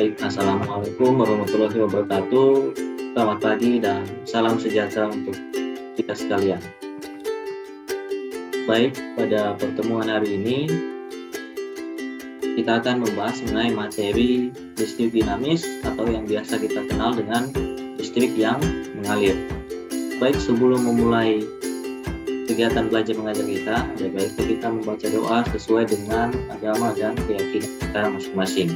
Baik, Assalamualaikum warahmatullahi wabarakatuh. Selamat pagi dan salam sejahtera untuk kita sekalian. Baik, pada pertemuan hari ini kita akan membahas mengenai materi listrik dinamis atau yang biasa kita kenal dengan listrik yang mengalir. Baik, sebelum memulai kegiatan belajar mengajar kita, ada baiknya kita membaca doa sesuai dengan agama dan keyakinan kita masing-masing.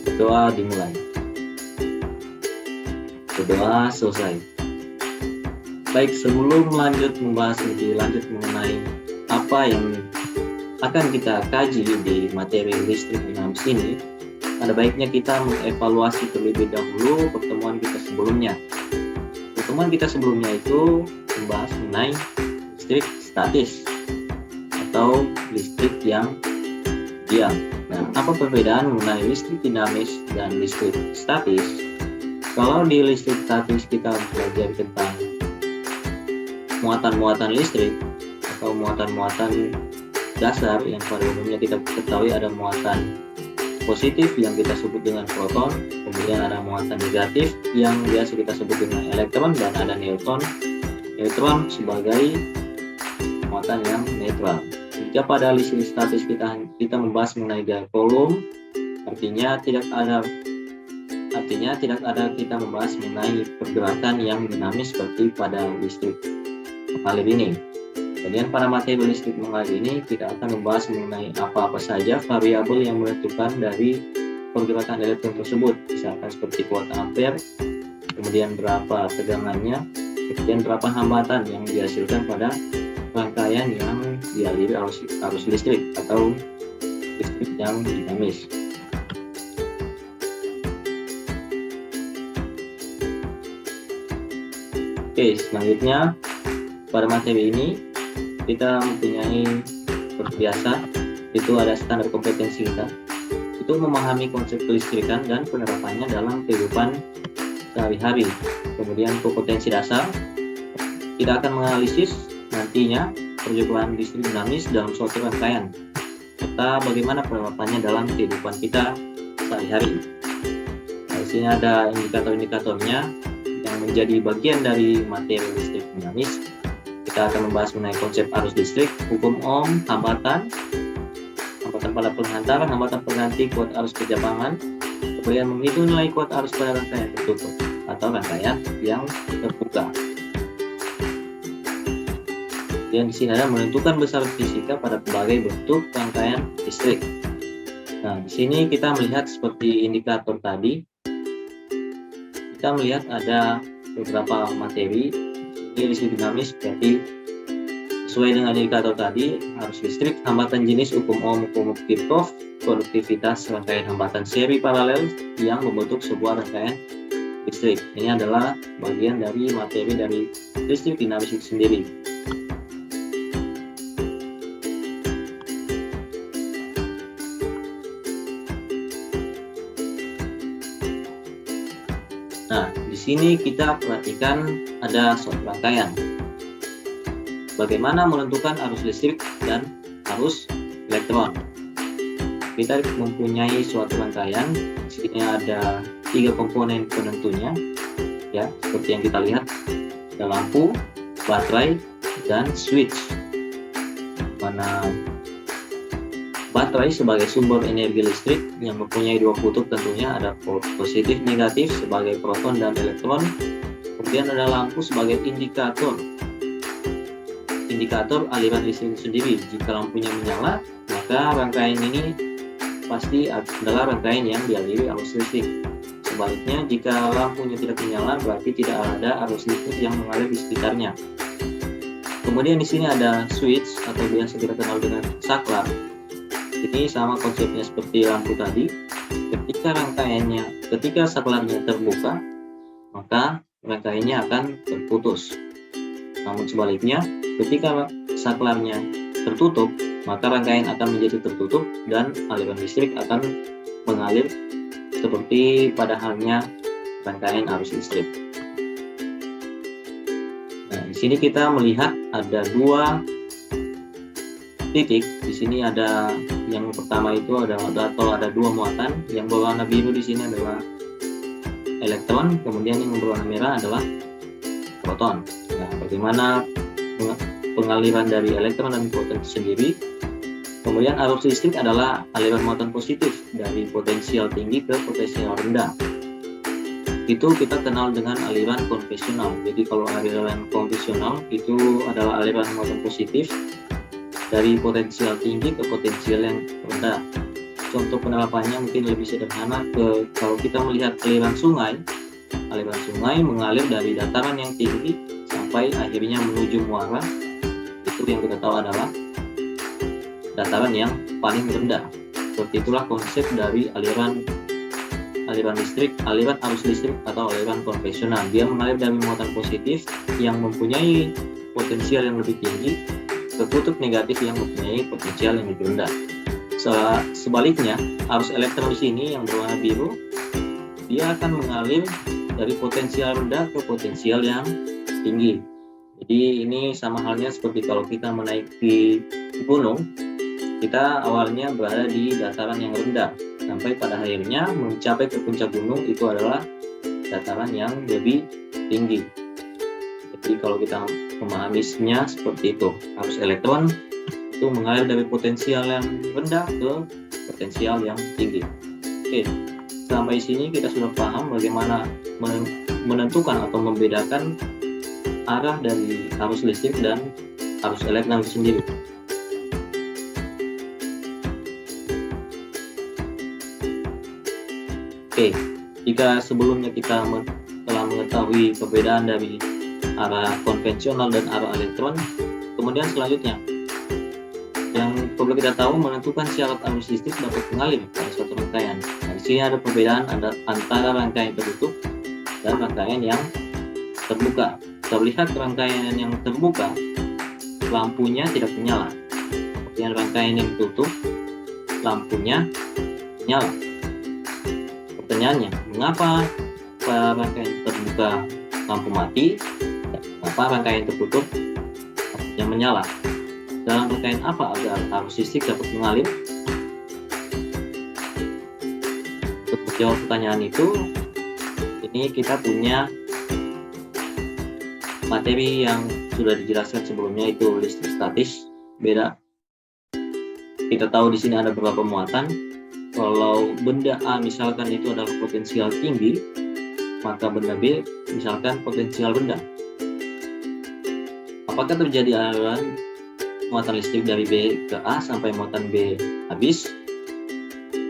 Berdoa dimulai. Berdoa selesai. Baik, sebelum membahas lebih lanjut mengenai apa yang akan kita kaji di materi listrik dinamis ini, ada baiknya kita mengevaluasi terlebih dahulu pertemuan kita sebelumnya. Pertemuan kita sebelumnya itu membahas mengenai listrik statis atau listrik yang diam. Nah, apa perbedaan mengenai listrik dinamis dan listrik statis? Kalau di listrik statis kita belajar tentang muatan-muatan listrik atau muatan-muatan dasar yang pada umumnya kita ketahui ada muatan positif yang kita sebut dengan proton, kemudian ada muatan negatif yang biasa kita sebut dengan elektron, dan ada neutron sebagai muatan yang netral. Jika pada listrik statis kita membahas mengenai gaya Coulomb, artinya tidak ada kita membahas mengenai pergerakan yang dinamis seperti pada listrik mengalir ini. Kemudian pada materi listrik mengalir ini kita akan membahas mengenai apa-apa saja variabel yang menentukan dari pergerakan elektron tersebut, misalkan seperti kuota ampere, kemudian berapa tegangannya, kemudian berapa hambatan yang dihasilkan pada rangkaian yang dialiri arus listrik atau listrik yang dinamis. Oke, selanjutnya pada materi ini kita mempunyai seperti biasa, itu ada standar kompetensi kita, itu memahami konsep kelistrikan dan penerapannya dalam kehidupan sehari-hari. Kemudian kompetensi dasar, kita akan menganalisis nantinya perjalanan listrik dinamis dalam suatu rangkaian, serta bagaimana penerapannya dalam kehidupan kita sehari-hari. Nah, di sini ada indikator-indikatornya yang menjadi bagian dari materi listrik dinamis. Kita akan membahas mengenai konsep arus listrik, hukum Ohm, hambatan pada penghantar, hambatan pengganti, kuat arus kejapangan, kemudian menghitung nilai kuat arus pada rangkaian tertutup atau rangkaian yang terbuka. Dan di sini ada menentukan besar fisika pada berbagai bentuk rangkaian listrik. Nah, di sini kita melihat seperti indikator tadi, kita melihat ada beberapa materi. Ini listrik dinamis berarti sesuai dengan indikator tadi, arus listrik, hambatan jenis, hukum Ohm, hukum Kirchhoff, produktivitas rangkaian hambatan seri paralel yang membentuk sebuah rangkaian listrik. Ini adalah bagian dari materi dari listrik dinamis itu sendiri. Nah, di sini kita perhatikan ada suatu rangkaian. Bagaimana menentukan arus listrik dan arus elektron? Kita mempunyai suatu rangkaian. Di sini ada 3 komponen penentunya, ya, seperti yang kita lihat, ada lampu, baterai, dan switch. Mana baterai sebagai sumber energi listrik yang mempunyai 2 kutub, tentunya ada positif negatif sebagai proton dan elektron. Kemudian ada lampu sebagai indikator aliran listrik sendiri. Jika lampunya menyala, maka rangkaian ini pasti adalah rangkaian yang dialiri arus listrik. Sebaliknya, jika lampunya tidak menyala, berarti tidak ada arus listrik yang mengalir di sekitarnya. Kemudian di sini ada switch atau biasa kita kenal dengan saklar. Ini sama konsepnya seperti lampu tadi. Ketika saklarnya terbuka, maka rangkaiannya akan terputus. Namun sebaliknya, ketika saklarnya tertutup, maka rangkaian akan menjadi tertutup dan aliran listrik akan mengalir seperti pada halnya rangkaian arus listrik. Nah, di sini kita melihat ada 2 titik. Di sini ada yang pertama itu ada dua muatan. Yang berwarna biru di sini adalah elektron, kemudian yang berwarna merah adalah proton. Nah, bagaimana pengaliran dari elektron dan proton itu sendiri? Kemudian arus listrik adalah aliran muatan positif dari potensial tinggi ke potensial rendah. Itu kita kenal dengan aliran konvensional. Jadi kalau aliran konvensional itu adalah aliran muatan positif dari potensial tinggi ke potensial yang rendah. Contoh penerapannya mungkin lebih sederhana, kalau kita melihat aliran sungai mengalir dari dataran yang tinggi sampai akhirnya menuju muara. Itu yang kita tahu adalah dataran yang paling rendah. Seperti itulah konsep dari aliran arus listrik atau aliran konvensional. Dia mengalir dari muatan positif yang mempunyai potensial yang lebih tinggi ke kutub negatif yang mempunyai potensial yang lebih rendah. Sebaliknya, arus elektron di sini yang berwarna biru, dia akan mengalir dari potensial rendah ke potensial yang tinggi. Jadi ini sama halnya seperti kalau kita menaiki gunung, kita awalnya berada di dataran yang rendah, sampai pada akhirnya mencapai ke puncak gunung itu adalah dataran yang lebih tinggi. Jadi kalau kita memahaminya seperti itu, arus elektron itu mengalir dari potensial yang rendah ke potensial yang tinggi. Oke, sampai sini kita sudah paham bagaimana menentukan atau membedakan arah dari arus listrik dan arus elektron itu sendiri. Oke, jika sebelumnya kita telah mengetahui perbedaan dari arah konvensional dan arah elektron, kemudian selanjutnya yang perlu kita tahu menentukan syarat arus listrik dapat mengalir pada suatu rangkaian. Nah, di sini ada perbedaan antara rangkaian tertutup dan rangkaian yang terbuka. Kita lihat rangkaian yang terbuka, lampunya tidak menyala. Kemudian rangkaian yang tertutup, lampunya menyala. Pertanyaannya, mengapa rangkaian terbuka lampu mati, mengapa rangkaian tertutup lampunya menyala? Dalam rangkaian apa agar arus listrik dapat mengalir? Untuk menjawab pertanyaan itu, ini kita punya materi yang sudah dijelaskan sebelumnya, itu listrik statis. Beda. Kita tahu di sini ada beberapa muatan. Kalau benda A misalkan itu adalah potensial tinggi, maka benda B misalkan potensial rendah. Apakah terjadi aliran muatan listrik dari B ke A sampai muatan B habis?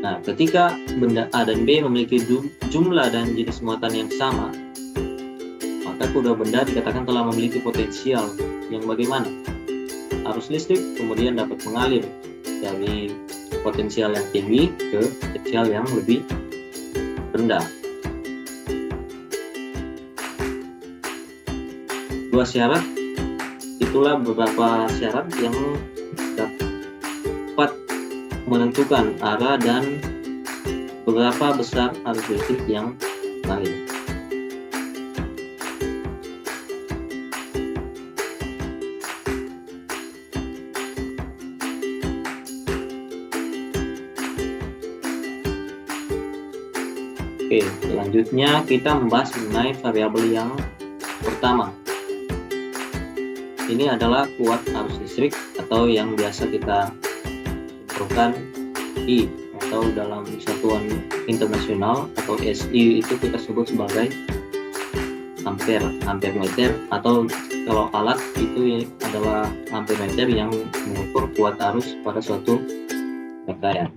Nah, ketika benda A dan B memiliki jumlah dan jenis muatan yang sama, maka kedua benda dikatakan telah memiliki potensial yang bagaimana? Arus listrik kemudian dapat mengalir dari potensial yang tinggi ke potensial yang lebih rendah. Dua syarat, itulah beberapa syarat yang dapat menentukan arah dan berapa besar arus listrik yang mengalir. Oke, selanjutnya kita membahas mengenai variabel yang pertama. Ini adalah kuat arus listrik atau yang biasa kita bentukkan I, atau dalam satuan internasional atau SI itu kita sebut sebagai ampere meter, atau kalau alat itu adalah ampere meter yang mengukur kuat arus pada suatu rangkaian.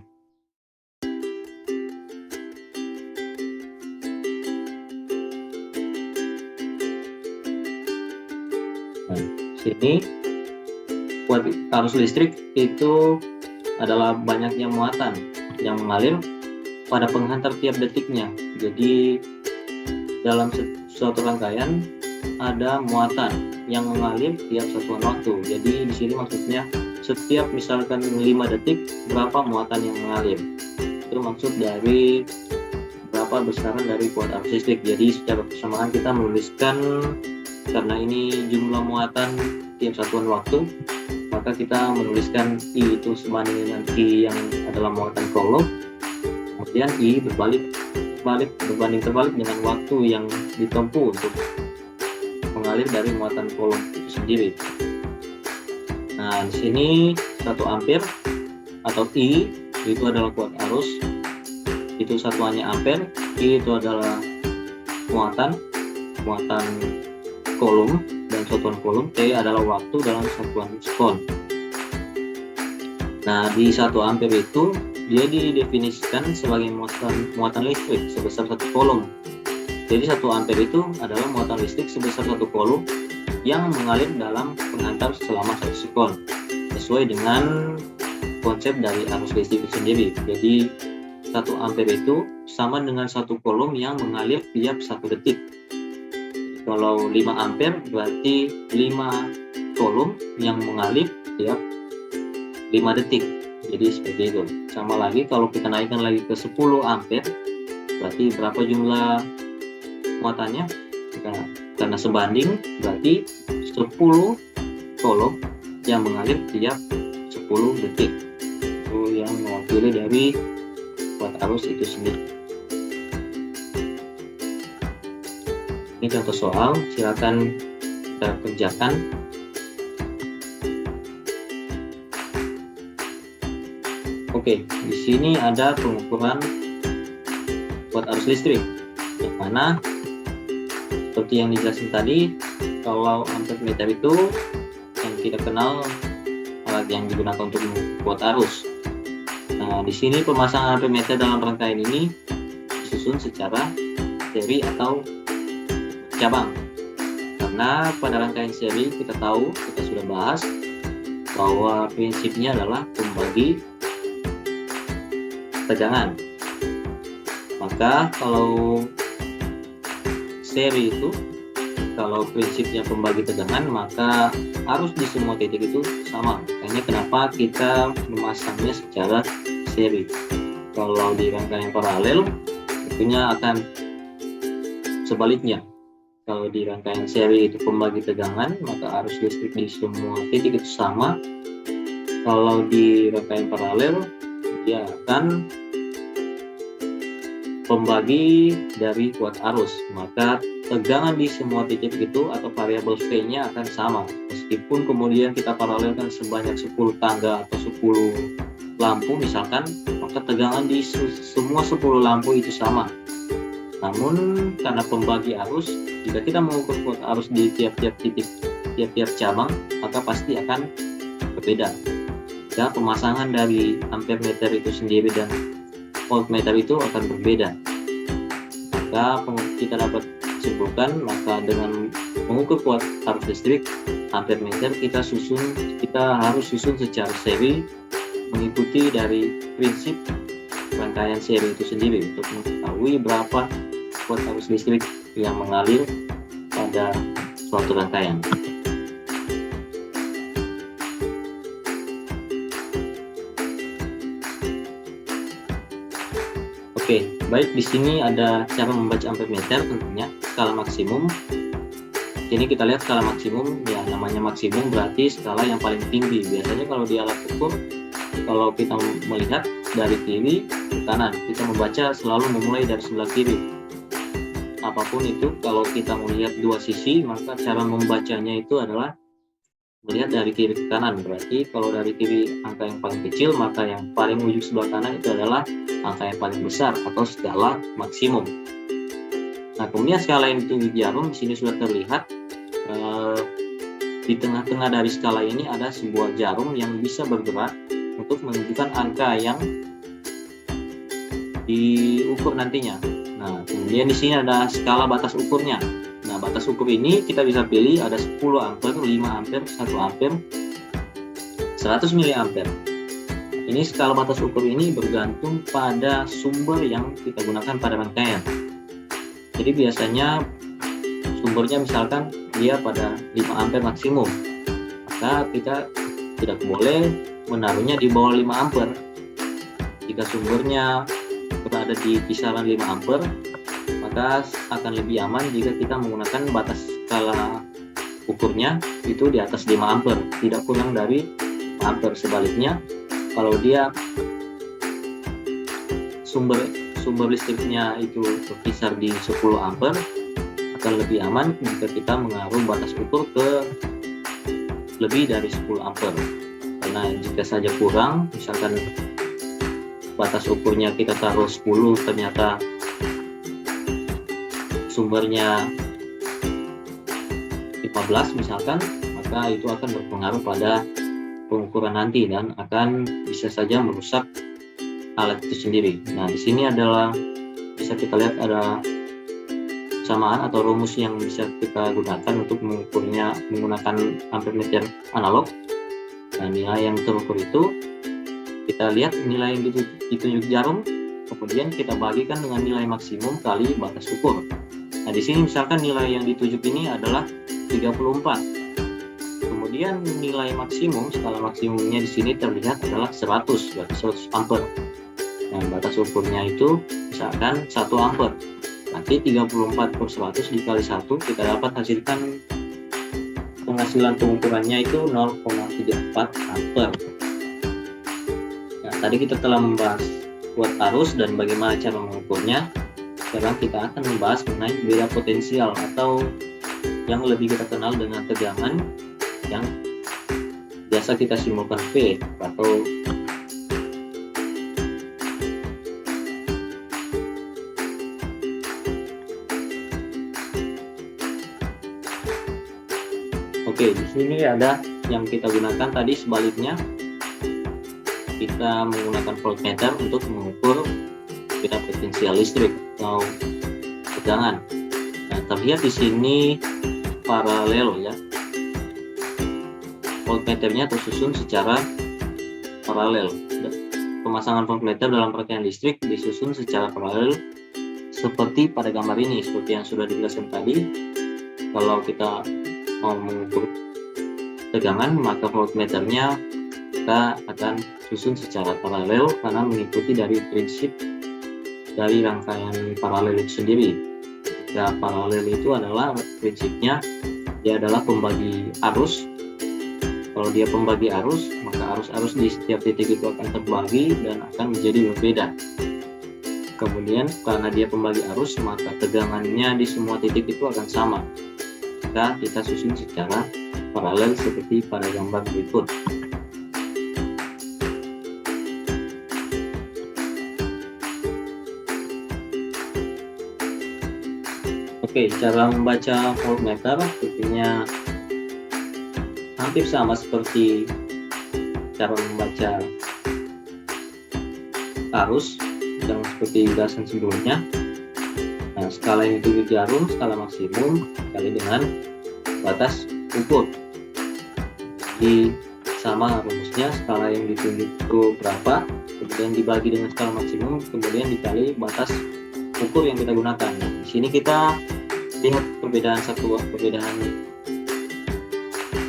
Sini kuat arus listrik itu adalah banyaknya muatan yang mengalir pada penghantar tiap detiknya. Jadi dalam suatu rangkaian ada muatan yang mengalir tiap satuan waktu. Jadi di sini maksudnya setiap misalkan 5 detik berapa muatan yang mengalir. Itu maksud dari berapa besaran dari kuat arus listrik. Jadi secara persamaan kita menuliskan, karena ini jumlah muatan tiap satuan waktu, maka kita menuliskan I itu sebanding dengan Q yang adalah muatan kolom, kemudian I berbanding terbalik dengan waktu yang ditempuh untuk mengalir dari muatan kolom itu sendiri. Nah, di sini 1 ampere atau I itu adalah kuat arus, itu satuannya ampere. I itu adalah muatan kolom dan satuan kolom. T adalah waktu dalam satuan sekon. Nah, di 1 ampere itu dia didefinisikan sebagai muatan listrik sebesar 1 kolom. Jadi 1 ampere itu adalah muatan listrik sebesar 1 kolom yang mengalir dalam penghantar selama 1 sekon, sesuai dengan konsep dari arus listrik itu sendiri. Jadi 1 ampere itu sama dengan 1 kolom yang mengalir tiap 1 detik. Kalau 5 ampere berarti 5 kolom yang mengalir tiap 5 detik. Jadi seperti itu. Sama lagi kalau kita naikkan lagi ke 10 ampere, berarti berapa jumlah muatannya? Karena sebanding, berarti 10 kolom yang mengalir tiap 10 detik. Itu yang mewakili dari kuat arus itu sendiri. Ini contoh soal, silakan kita kerjakan. Oke, di sini ada pengukuran kuat arus listrik, yang mana seperti yang dijelasin tadi, kalau ampere meter itu yang kita kenal alat yang digunakan untuk mengukur kuat arus. Nah, di sini pemasangan ampere meter dalam rangkaian ini disusun secara seri atau cabang. Karena pada rangkaian seri kita sudah bahas bahwa prinsipnya adalah pembagi tegangan. Maka kalau seri itu, kalau prinsipnya pembagi tegangan, maka arus di semua titik itu sama. Makanya kenapa kita memasangnya secara seri. Kalau di rangkaian paralel tentunya akan sebaliknya. Kalau di rangkaian seri itu pembagi tegangan, maka arus listrik di semua titik itu sama. Kalau di rangkaian paralel, dia akan pembagi dari kuat arus, maka tegangan di semua titik itu atau variabel V-nya akan sama. Meskipun kemudian kita paralelkan sebanyak 10 tangga atau 10 lampu misalkan, maka tegangan di semua 10 lampu itu sama. Namun karena pembagi arus, jika kita mengukur kuat arus di tiap-tiap titik, tiap-tiap cabang, maka pasti akan berbeda. Ya, pemasangan dari ampere meter itu sendiri dan voltmeter itu akan berbeda. Maka kita dapat simpulkan, maka dengan mengukur kuat arus listrik ampere meter kita harus susun secara seri, mengikuti dari prinsip rangkaian seri itu sendiri untuk mengetahui berapa kuat arus listrik yang mengalir pada suatu rangkaian. Oke, baik, di sini ada cara membaca ampere meter tentunya, skala maksimum. Ini kita lihat skala maksimum, ya namanya maksimum berarti skala yang paling tinggi. Biasanya kalau di alat ukur, kalau kita melihat dari kiri ke kanan, kita membaca selalu memulai dari sebelah kiri. Apapun itu, kalau kita melihat dua sisi, maka cara membacanya itu adalah melihat dari kiri ke kanan. Berarti kalau dari kiri angka yang paling kecil, maka yang paling ujung sebelah kanan itu adalah angka yang paling besar atau skala maksimum. Nah, kemudian skala yang ditunjuk jarum di sini sudah terlihat. Di tengah-tengah dari skala ini ada sebuah jarum yang bisa bergerak untuk menunjukkan angka yang diukur nantinya. Nah, kemudian di sini ada skala batas ukurnya. Nah, batas ukur ini kita bisa pilih ada 10 ampere, 5 ampere, 1 ampere, 100 miliampere. Ini skala batas ukur ini bergantung pada sumber yang kita gunakan pada rangkaian. Jadi biasanya sumbernya misalkan dia pada 5 ampere maksimum, maka kita tidak boleh menaruhnya di bawah 5 ampere. Jika sumbernya berada di kisaran 5 ampere, maka akan lebih aman jika kita menggunakan batas skala ukurnya itu di atas 5 ampere, tidak kurang dari ampere. Sebaliknya, kalau dia sumber listriknya itu berkisar di 10 ampere, akan lebih aman jika kita mengaruh batas ukur ke lebih dari 10 ampere. Karena jika saja kurang, misalkan batas ukurnya kita taruh 10, ternyata sumbernya 15 misalkan, maka itu akan berpengaruh pada pengukuran nanti dan akan bisa saja merusak alat itu sendiri. Nah, di sini adalah bisa kita lihat ada kesamaan atau rumus yang bisa kita gunakan untuk mengukurnya menggunakan ampermeter analog. Nah, nilai yang terukur itu kita lihat nilai yang ditunjuk jarum, kemudian kita bagikan dengan nilai maksimum kali batas ukur. Nah, di sini misalkan nilai yang ditujuk ini adalah 34. Kemudian nilai maksimum, skala maksimumnya di sini terlihat adalah 100, berarti 100 ampere. Nah, batas ukurnya itu misalkan 1 ampere. Nanti 34/100 dikali 1, kita dapat hasilkan penghasilan pengukurannya itu 0,34 ampere. Nah, tadi kita telah membahas kuat arus dan bagaimana cara mengukurnya. Sekarang kita akan membahas mengenai beda potensial atau yang lebih kita kenal dengan tegangan yang biasa kita simbolkan V atau Oke, di sini ada yang kita gunakan tadi. Sebaliknya, kita menggunakan voltmeter untuk mengukur beda potensial listrik atau tegangan. Nah, terlihat di sini paralel ya. Voltmeternya tersusun secara paralel. Pemasangan voltmeter dalam rangkaian listrik disusun secara paralel seperti pada gambar ini, seperti yang sudah dijelaskan tadi. Kalau kita mau mengukur tegangan, maka voltmeternya kita akan susun secara paralel karena mengikuti dari prinsip dari rangkaian paralel itu sendiri. Jika paralel itu adalah prinsipnya dia adalah pembagi arus. Kalau dia pembagi arus, maka arus-arus di setiap titik itu akan terbagi dan akan menjadi berbeda. Kemudian karena dia pembagi arus, maka tegangannya di semua titik itu akan sama. Maka kita susun secara paralel seperti pada gambar berikut. Oke, cara membaca voltmeter sepertinya hampir sama seperti cara membaca arus yang seperti ulasan sebelumnya. Nah, skala yang ditunjuk jarum, skala maksimum kali dengan batas ukur. Jadi sama rumusnya, skala yang ditunjuk itu berapa, kemudian dibagi dengan skala maksimum, kemudian dikali batas ukur yang kita gunakan. Nah, di sini kita lihat perbedaan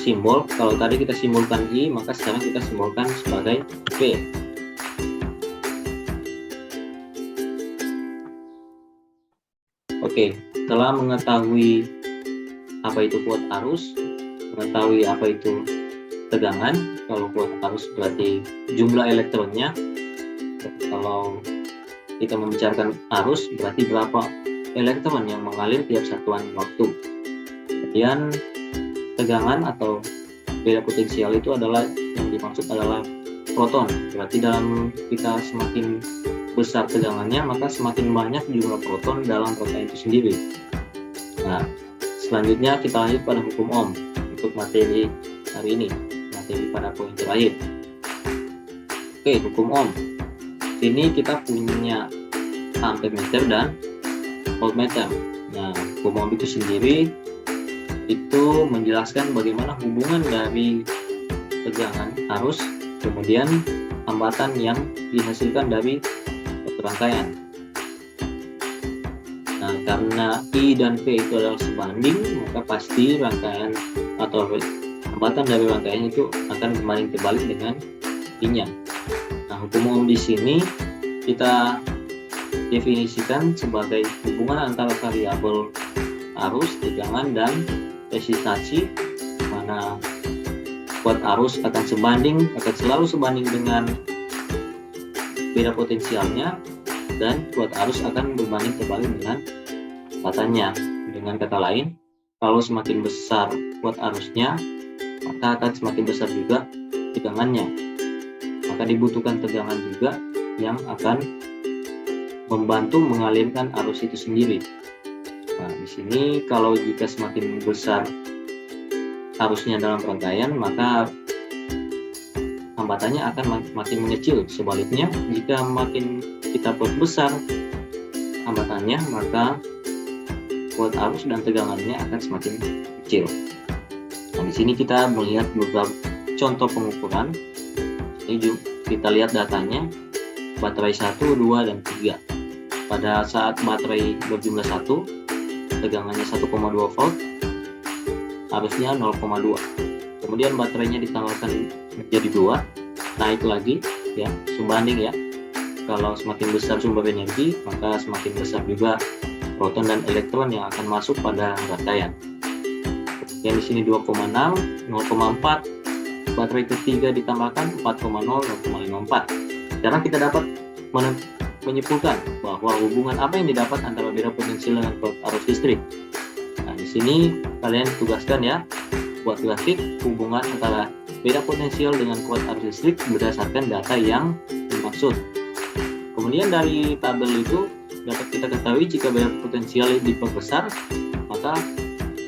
simbol. Kalau tadi kita simbolkan I, maka sekarang kita simbolkan sebagai V. Oke, setelah mengetahui apa itu kuat arus, mengetahui apa itu tegangan. Kalau kuat arus berarti jumlah elektronnya. Kalau kita membicarakan arus berarti berapa elektron yang mengalir tiap satuan waktu. Kemudian tegangan atau beda potensial itu adalah yang dimaksud adalah proton. Berarti dalam kita semakin besar tegangannya, maka semakin banyak jumlah proton dalam rangkaian itu sendiri. Nah, selanjutnya kita lanjut pada hukum Ohm untuk materi hari ini, materi pada poin terakhir. Oke, hukum Ohm. Sini kita punya ampermeter dan voltmeter. Nah, hukum Ohm itu sendiri itu menjelaskan bagaimana hubungan dari tegangan arus kemudian hambatan yang dihasilkan dari rangkaian. Nah, karena I dan V itu adalah sebanding, maka pasti rangkaian atau hambatan dari rangkaian itu akan kembali terbalik dengan I-nya. Nah, hukum Ohm di sini kita definisikan sebagai hubungan antara variabel arus, tegangan, dan resistansi, mana kuat arus akan selalu sebanding dengan beda potensialnya, dan kuat arus akan berbanding terbalik dengan hambatannya. Dengan kata lain, kalau semakin besar kuat arusnya, maka akan semakin besar juga tegangannya. Maka dibutuhkan tegangan juga yang akan membantu mengalirkan arus itu sendiri. Nah, di sini kalau jika semakin besar arusnya dalam rangkaian, maka hambatannya akan makin mengecil. Sebaliknya, jika makin kita perbesar hambatannya, maka kuat arus dan tegangannya akan semakin kecil. Nah, di sini kita melihat beberapa contoh pengukuran. Ini kita lihat datanya, baterai 1, 2, dan 3. Pada saat baterai berjumlah 1, tegangannya 1,2 volt, arusnya 0,2. Kemudian baterainya ditambahkan menjadi 2, naik lagi ya, sebanding ya. Kalau semakin besar sumber energi, maka semakin besar juga proton dan elektron yang akan masuk pada rangkaian. Kemudian di sini 2,6, 0,4. Baterai ketiga ditambahkan 4,0, 0,54. Sekarang kita dapat menyimpulkan bahwa hubungan apa yang didapat antara beda potensial dengan kuat arus listrik. Nah, di sini kalian tugaskan ya, buat grafik hubungan antara beda potensial dengan kuat arus listrik berdasarkan data yang dimaksud. Kemudian dari tabel itu dapat kita ketahui jika beda potensial diperbesar, maka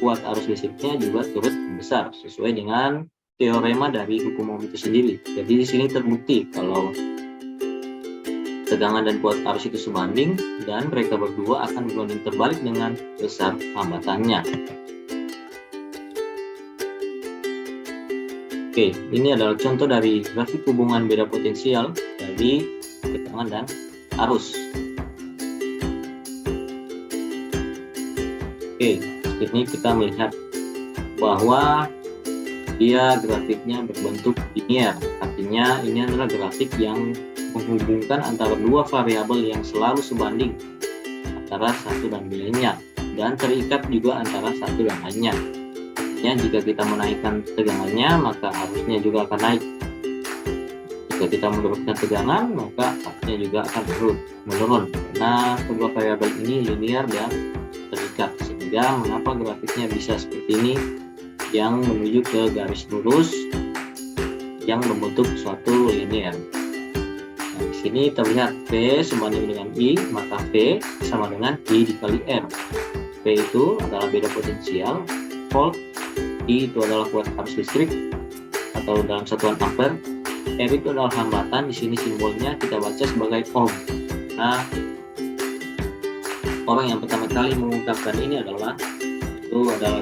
kuat arus listriknya juga turut membesar sesuai dengan teorema dari hukum Ohm itu sendiri. Jadi di sini terbukti kalau tegangan dan kuat arus itu sebanding, dan mereka berdua akan berbanding terbalik dengan besar hambatannya. Oke, ini adalah contoh dari grafik hubungan beda potensial dari tegangan dan arus. Oke, ini kita melihat bahwa dia grafiknya berbentuk linear. Artinya ini adalah grafik yang menghubungkan antara dua variabel yang selalu sebanding antara satu dan lainnya, dan terikat juga antara satu dan lainnya. Artinya jika kita menaikkan tegangannya, maka arusnya juga akan naik. Jika kita menurunkan tegangan, maka arusnya juga akan menurun. Karena kedua variabel ini linear dan terikat, sehingga mengapa grafiknya bisa seperti ini, yang menuju ke garis lurus yang membentuk suatu linear. Nah, di sini terlihat V sebanding dengan I, maka V sama dengan I dikali R. V itu adalah beda potensial, volt, I itu adalah kuat arus listrik atau dalam satuan ampere, R itu adalah hambatan. Di sini simbolnya kita baca sebagai ohm. Nah, orang yang pertama kali mengungkapkan ini adalah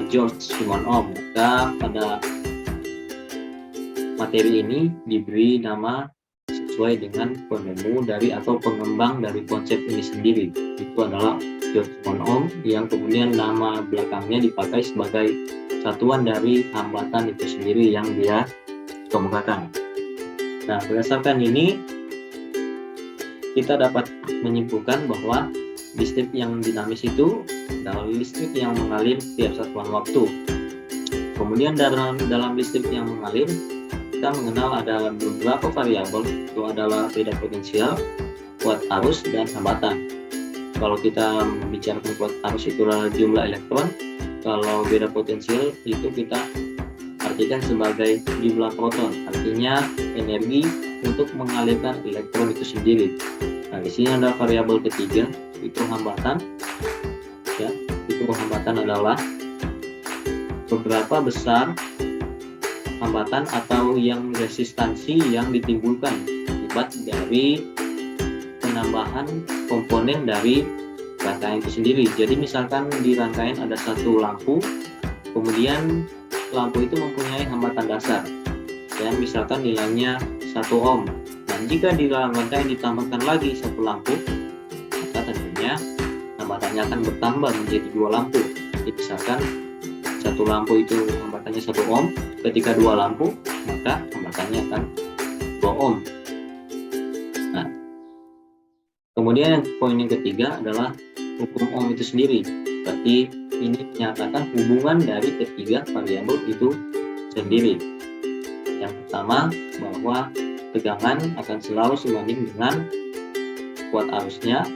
George Simon Ohm. Maka pada materi ini diberi nama sesuai dengan penemu dari atau pengembang dari konsep ini sendiri. Itu adalah George Simon Ohm, yang kemudian nama belakangnya dipakai sebagai satuan dari hambatan itu sendiri yang dia kemukakan. Nah, berdasarkan ini kita dapat menyimpulkan bahwa listrik yang dinamis itu adalah listrik yang mengalir setiap satuan waktu. Kemudian dalam listrik yang mengalir, kita mengenal ada beberapa variabel, itu adalah beda potensial, kuat arus, dan hambatan. Kalau kita membicarakan kuat arus itu adalah jumlah elektron, kalau beda potensial itu kita artikan sebagai jumlah proton, artinya energi untuk mengalirkan elektron itu sendiri. Nah, di sini ada variabel ketiga, itu hambatan. Ya, itu hambatan adalah seberapa besar hambatan atau yang resistansi yang ditimbulkan akibat dari penambahan komponen dari rangkaian itu sendiri. Jadi misalkan di rangkaian ada satu lampu, kemudian lampu itu mempunyai hambatan dasar, ya misalkan nilainya 1 ohm. Dan jika di dalam rangkaian ditambahkan lagi satu lampu, maka tentunya hambatannya akan bertambah menjadi 2 lampu. Jadi misalkan satu lampu itu hambatannya 1 ohm, ketika 2 lampu maka hambatannya akan 2 ohm. Nah, kemudian poin yang ketiga adalah hukum Ohm itu sendiri. Berarti ini menyatakan hubungan dari ketiga variabel itu sendiri. Yang pertama, bahwa tegangan akan selalu sebanding dengan kuat arusnya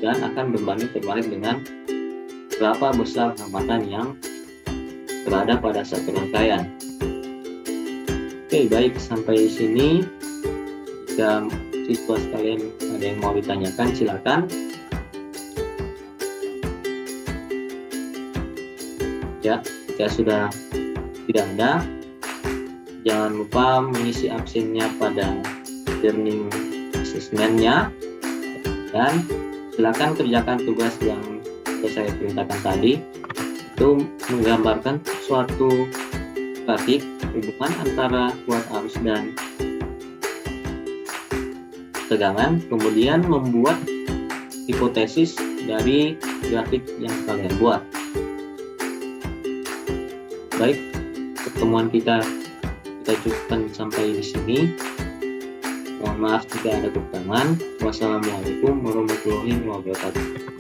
dan akan berbanding terbalik dengan berapa besar hambatan yang berada pada satu rangkaian. Oke, baik, sampai di sini. Jika siswa sekalian ada yang mau ditanyakan, silakan. Ya, jika sudah tidak ada, jangan lupa mengisi absennya pada learning assessment-nya, dan silakan kerjakan tugas yang saya perintahkan tadi. Itu menggambarkan suatu grafik hubungan antara kuat arus dan tegangan, kemudian membuat hipotesis dari grafik yang kalian buat. Baik, pertemuan kita cukupkan sampai di sini. Mohon maaf jika ada kekurangan. Wassalamualaikum warahmatullahi wabarakatuh.